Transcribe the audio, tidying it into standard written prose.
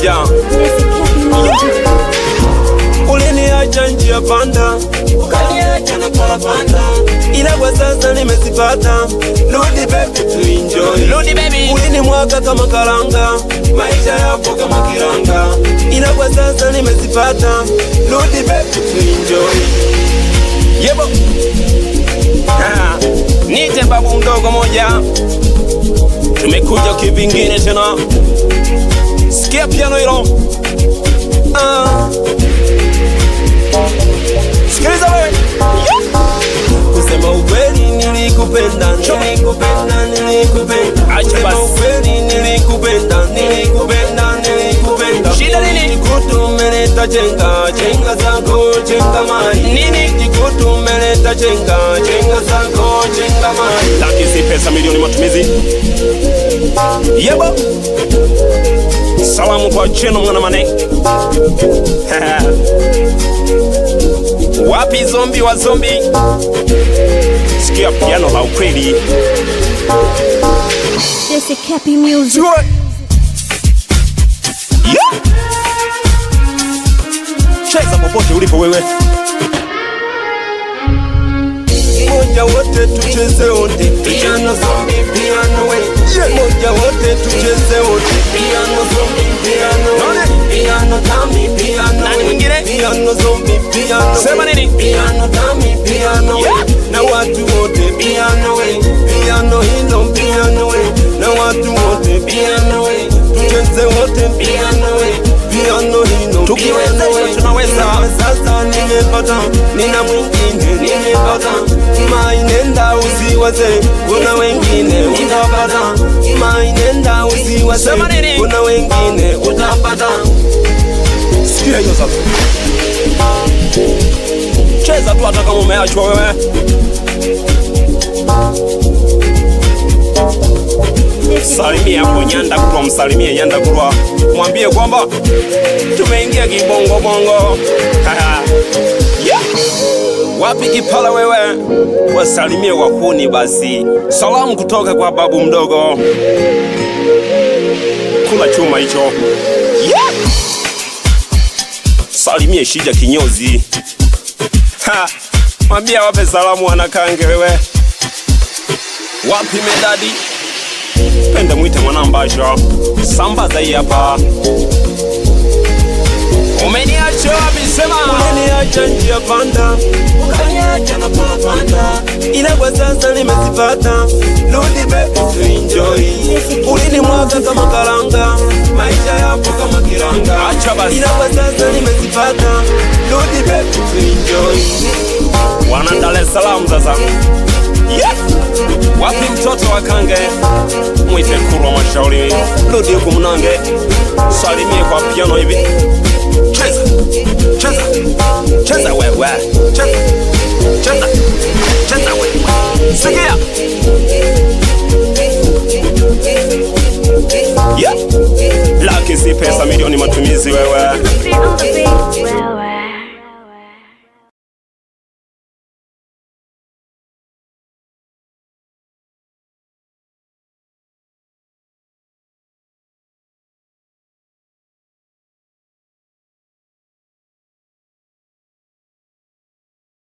moja. Uliniacha njia panda, ukaniacha na parapanda, ila kwa sasa nimezipata. Rudi baby to enjoy, rudi baby. Ulinimwaga kama karanga, maisha yapo kama kiranga, ila kwa sasa nimezipata. Rudi baby to enjoy. Yebo. Nite babu mdogo moja, tumekuja kivingine tena. Sikia piano hilo. Sikiliza wewe. Kusema ukweli nilikupenda, nilikupenda, nilikupenda. Kusema ukweli nilikupenda, nilikupenda, nilikupenda. Shida nini? Jikutu umeleta chenga, chenga zako, chenga mai. Nini? Jikutu umeleta chenga, chenga zako, chenga mai. Laki si pesa, milioni matumizi. Yebo. Salamu kwa Cheno mwana mane. Wapi zombi wa zombi? Sikia piano la ukweli. Jesse Cappy Music. Yeah. Cheza popote ulipo wewe. Moja wote tucheze wote, piano zombi piano we. Moja wote tucheze wote, piano zombi piano we. Piano dami piano. Nani mwingine? Piano zombi piano. Sema nini? Piano dami piano we. Na watu wote piano we. Piano hilo piano we. Na watu wote piano we. Tucheze wote piano we. Piano hilo tukiweza tunaweza. Sasa nimepata, nina mwingine nimepata. Mainenda usiwaze, kuna wengine utapata. Mainenda usiwaze, kuna wengine utapata. Sikia hiyo sasa. Cheza tu hata kama umeachwa wewe. Salimia hapo Nyanda Kurwa, msalimie Nyanda Kurwa. Mwambie kwamba tumeingia kibongo bongo. Yeah. Wapi kipala wewe? Wasalimie wakuni basi. Salamu kutoka kwa babu mdogo. Kula chuma hicho. Yeah. Salimie Shija kinyozi. Mwambie wape salamu wanakange wewe. Wapi medadi? Penda mwite mwanambasha. Sambaza hii hapa. Umeniacha wapi sema? Umeniacha njia panda, ukaniacha na parapanda, ila kwa sasa nimezipata. Rudi baby to enjoy. Ulinimwaga kama karanga, maisha yapo kama kiranga. Acha basi. Ila kwa sasa nimezipata. Rudi baby to enjoy. Wana Dar es Salaam sasa. Yes. Wapi mtoto wa kange? Mwite Kurwa mashauri. Rudi huku mnange. Salimie kwa piano hivi. Cheza, cheza, cheza wewe. Cheza, cheza, cheza wewe. Sikia. Yeah. Laki si pesa, milioni matumizi wewe.